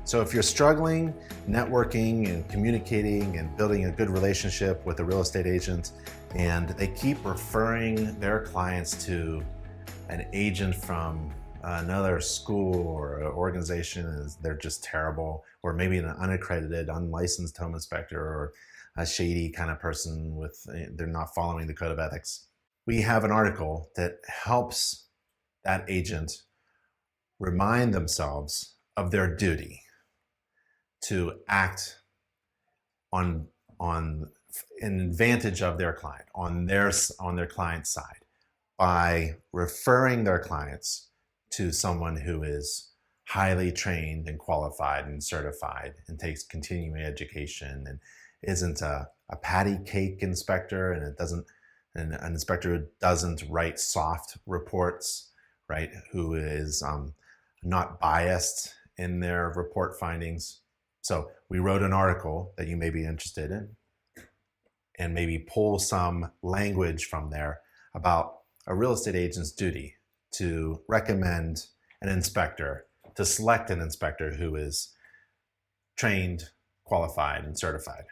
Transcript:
So if you're struggling networking and communicating and building a good relationship with a real estate agent, and they keep referring their clients to an agent from another school or organization, they're just terrible, or maybe an unaccredited, unlicensed home inspector, or a shady kind of person they're not following the code of ethics. We have an article that helps that agent remind themselves of their duty to act in advantage of their client, on their client's side, by referring their clients to someone who is highly trained and qualified and certified and takes continuing education and isn't a patty cake inspector, and an inspector who doesn't write soft reports, right? Who is not biased in their report findings. So we wrote an article that you may be interested in, and maybe pull some language from there about a real estate agent's duty to recommend an inspector, to select an inspector who is trained, qualified, and certified.